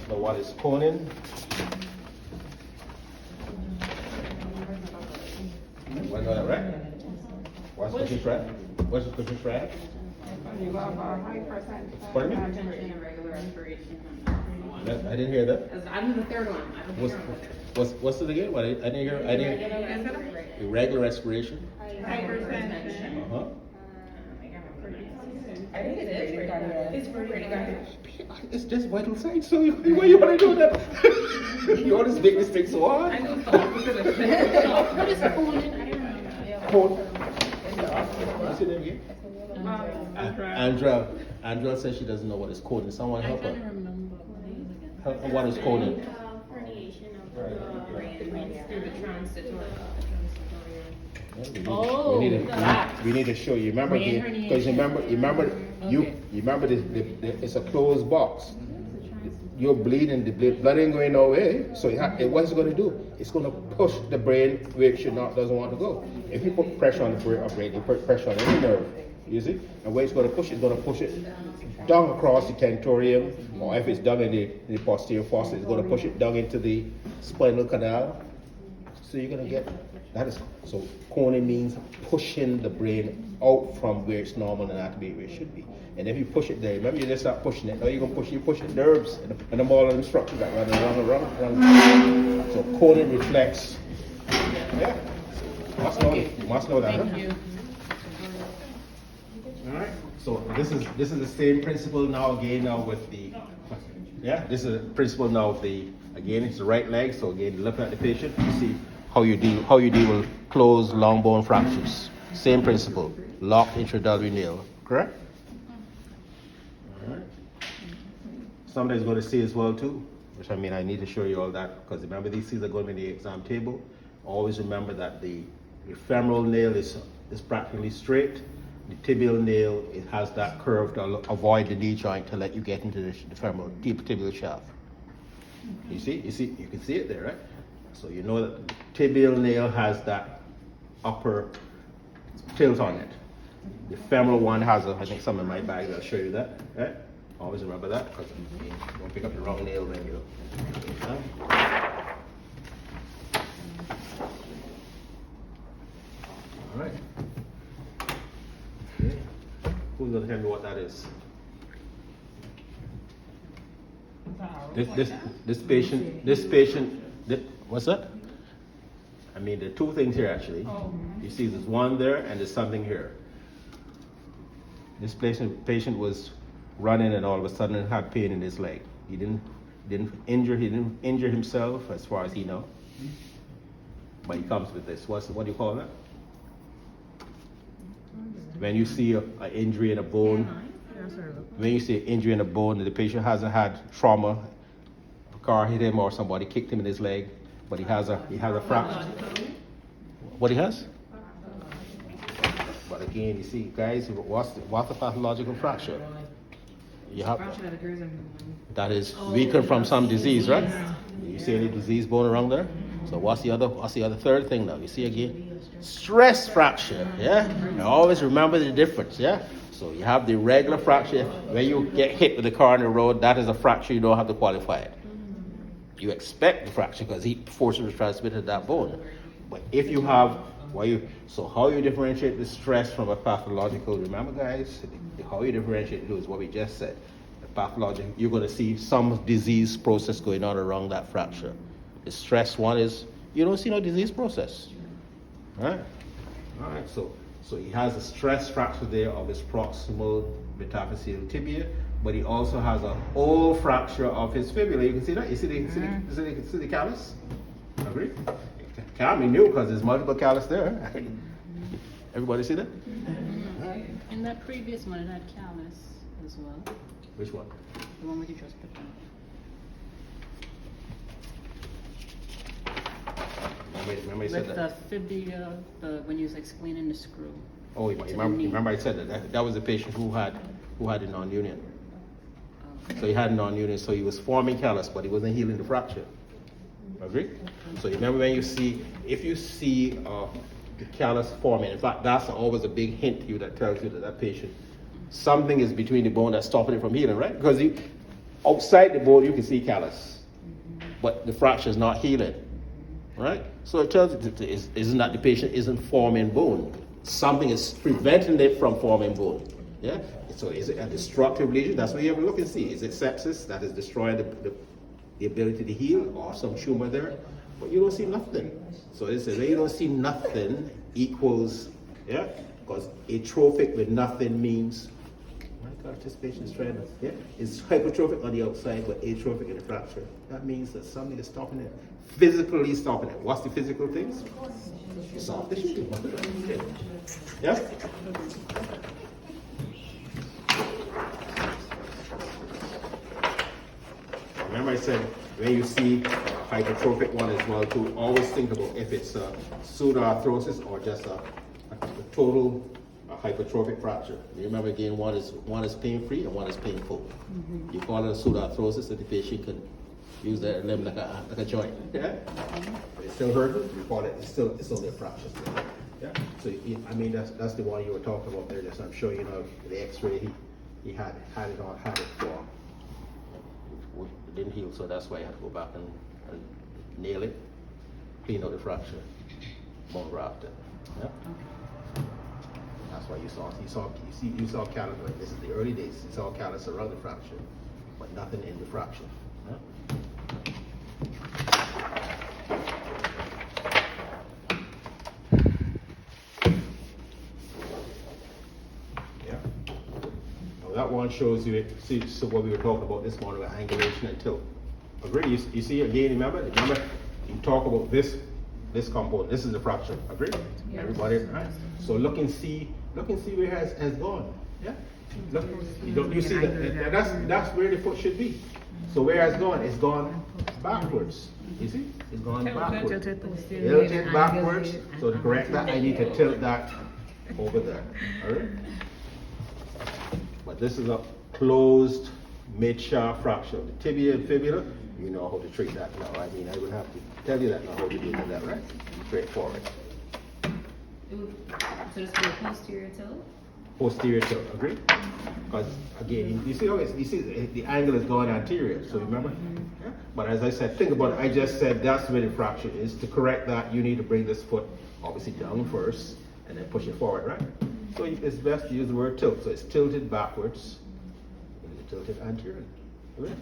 Must know what is coning. Why not that, right? What's the cushion strap? What's the cushion strap? You have a high percent. Pardon me? Hypertension and regular respiration. I didn't hear that. I'm the third one. I don't hear What's it again? What I didn't hear. I didn't hear. Irregular respiration. Hypertension. Uh huh. I think it is pretty good. It's pretty good. It's just vital signs. So why you want to do that? You want to make this thing so hard? I know it's the opposite of that. What is colon? I don't know. Code. What's your name again? Andra. Andra says she doesn't know what is coding. Someone help her. remember What is coding? Herniation of the brain through the transitory. We need to show you. Remember, because you remember this. It's a closed box. You're bleeding. The blood ain't going nowhere. So what's it going to do? It's going to push the brain where it doesn't want to go. If you put pressure on the brain, you put pressure on any nerve. You see, and where it's going to push it down across the tentorium, or if it's down in the posterior fossa, it's going to push it down into the spinal canal. So you're going to get that is so coning means pushing the brain out from where it's normal anatomy where it should be. And if you push it there, remember you just start pushing it. Now you're going to push the nerves and the ball and the structure that run. So coning reflects. Yeah. Must know that. Thank you. Alright, so this is the same principle now again with the, this is the principle now of again it's the right leg, so again looking at the patient, you see how you deal with closed long bone fractures. Same principle, locked intradolary nail, correct? Alright. Somebody's going to see as well too, which I need to show you all that, because remember these things are going to be in the exam table. Always remember that the femoral nail is practically straight. The tibial nail, it has that curve to avoid the knee joint to let you get into the femoral deep tibial shaft. You can see it there, right? So you know that the tibial nail has that upper tilt on it. The femoral one has I think some in my bag that'll show you that, right? Always remember that, because you don't pick up the wrong nail when you. All right. Okay. Who's gonna tell me what that is? This patient. What's that? I mean, there are two things here actually. You see, there's one there and there's something here. This patient was running and all of a sudden had pain in his leg. He didn't injure himself as far as he knows. But he comes with this. What do you call that? When you see an injury in a bone, when you see an injury in a bone and the patient hasn't had trauma, a car hit him or somebody kicked him in his leg, but he has a fracture. What he has? But again, you see, guys, what's the pathological fracture? You have that is weakened from some disease, right? You see any disease bone around there? So what's the other third thing now? You see again? Stress fracture, yeah? Now always remember the difference, yeah? So you have the regular fracture. When you get hit with the car on the road, that is a fracture, you don't have to qualify it. You expect the fracture because heat forces was transmitted to that bone. But if you have, so how you differentiate the stress from a pathological, remember guys, how you differentiate is what we just said. The pathological, you're going to see some disease process going on around that fracture. The stress one is, you don't see no disease process. All right. So he has a stress fracture there of his proximal metaphyseal tibia, but he also has a whole fracture of his fibula. You can see that. You see the callus. Agree? Can't be new because there's multiple callus there. Everybody see that? In that previous one, it had callus as well. Which one? The one where you just put down. Remember you said With that? the fibula, when you was explaining the screw. Oh, remember I said that was a patient who had a non-union. So he had a non-union, so he was forming callus, but he wasn't healing the fracture. Agree? So you remember if you see the callus forming, in fact, that's always a big hint to you that tells you that patient, something is between the bone that's stopping it from healing, right? Because outside the bone you can see callus, but the fracture is not healing, right? So it tells you that isn't that the patient isn't forming bone. Something is preventing it from forming bone. Yeah. So is it a destructive lesion? That's what you have to look and see. Is it sepsis that is destroying the ability to heal, or some tumor there? But you don't see nothing. So it says you don't see nothing equals, yeah, because atrophic with nothing means, my gosh, this patient is trying to, yeah, it's hypertrophic on the outside, but atrophic in the fracture. That means that something is stopping it, physically stopping it. What's the physical things? Soft tissue. Yeah? Remember I said, when you see hypertrophic one as well too, always think about if it's a pseudoarthrosis or just a total hypertrophic fracture. You remember again, one is pain-free and one is painful. You call it a pseudoarthrosis so the patient can use their limb like a joint. Yeah? But it's still hurting, you call it, it's still a fracture. Yeah? So I mean that's the one you were talking about there, just I'm sure you know the x-ray he had it for. It didn't heal, so that's why I had to go back and nail it, clean out the fracture, bone graft it. Yeah? That's why you saw callus. This is the early days. You saw callus around the fracture, but nothing in the fracture. Yeah? That one shows you it. See, so what we were talking about this morning with angulation and tilt. Agree? You see again, remember you talk about this component. This is the fracture. Agree? Yeah. Everybody, right? So look and see where it has gone. Yeah? Look, you see that that's where the foot should be. So where it's gone backwards. You see? It's gone backwards. Tilted backwards. So to correct that, I need to tilt that over there. Alright? But this is a closed mid-shaft fracture. The tibia and fibula, you know how to treat that now. I mean, I would have to tell you that now, how to do that, right? Straightforward. So this is a posterior tilt? Posterior tilt, agree? Because again, you see the angle is going anterior, so remember? Yeah? But as I said, think about it. I just said that's where the fracture is. To correct that, you need to bring this foot obviously down first and then push it forward, right? So it's best to use the word tilt. So it's tilted backwards, and it's tilted anteriorly. Okay?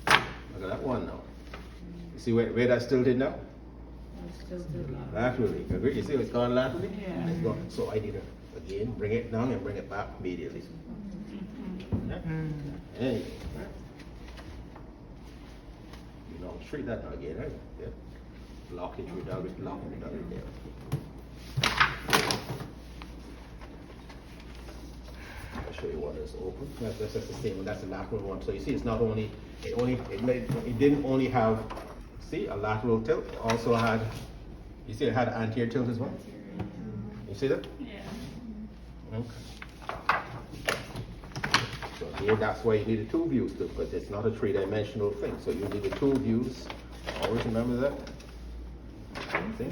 Look at that one now. You see where that's tilted now? Laterally. Agree? You see it's gone laterally? Yeah. It's gone. So I need to again bring it down and bring it back immediately. Yeah? Hey. You know, treat that now again, right? Yeah. Lock it through down, lock it down there. I'll show you one that's open. That's just the same one. That's the lateral one. So you see, it's not only it didn't only have a lateral tilt. It also had it had anterior tilt as well. You see that? Yeah. Okay. So here, that's why you need the two views too, because it's not a three-dimensional thing. So you need the two views. Always remember that. Same thing.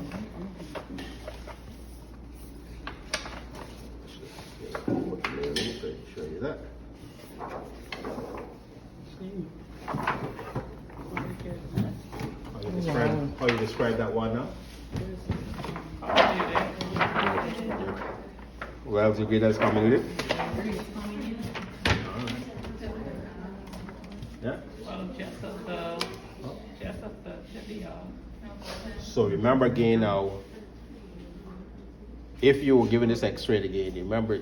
Show you that. How you describe that one now? Well, you agree that's comminuted? Yeah? Well, just of the tibia. So remember again now, if you were given this x-ray again, remember,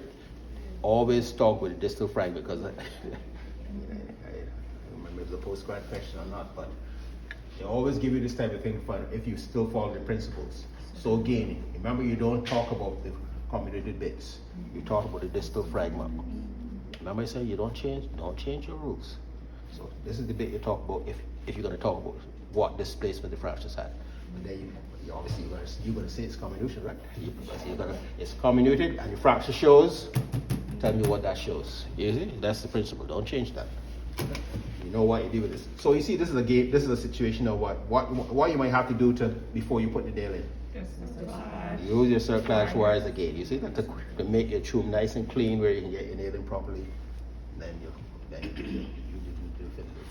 always talk with the distal fragment, because I remember if it's a postgrad question or not, but they always give you this type of thing to find if you still follow the principles. So again, remember, you don't talk about the comminuted bits. You talk about the distal fragment. Remember I said you don't change your rules. So this is the bit you talk about if you're going to talk about what displacement the fractures had. But then you obviously you're going to say it's comminution, right? It's comminuted and the fracture shows. Tell me what that shows. You see? That's the principle. Don't change that. You know what you do with this. So you see, this is a situation of what you might have to do before you put the nail in. Just a slide. Use your circlage wires again. You see that to make your tube nice and clean where you can get your nailing properly. Then you do finish.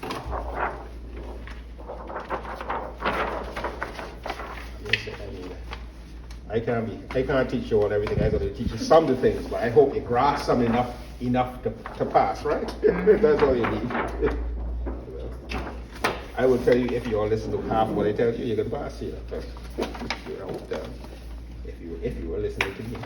Yes, I mean, I can't teach you on everything. I got to teach you some of the things, but I hope you grasp some enough to pass, right? That's all you need. I will tell you if you all listen to half what I tell you, you're gonna pass here. But, you know, if you were listening to me.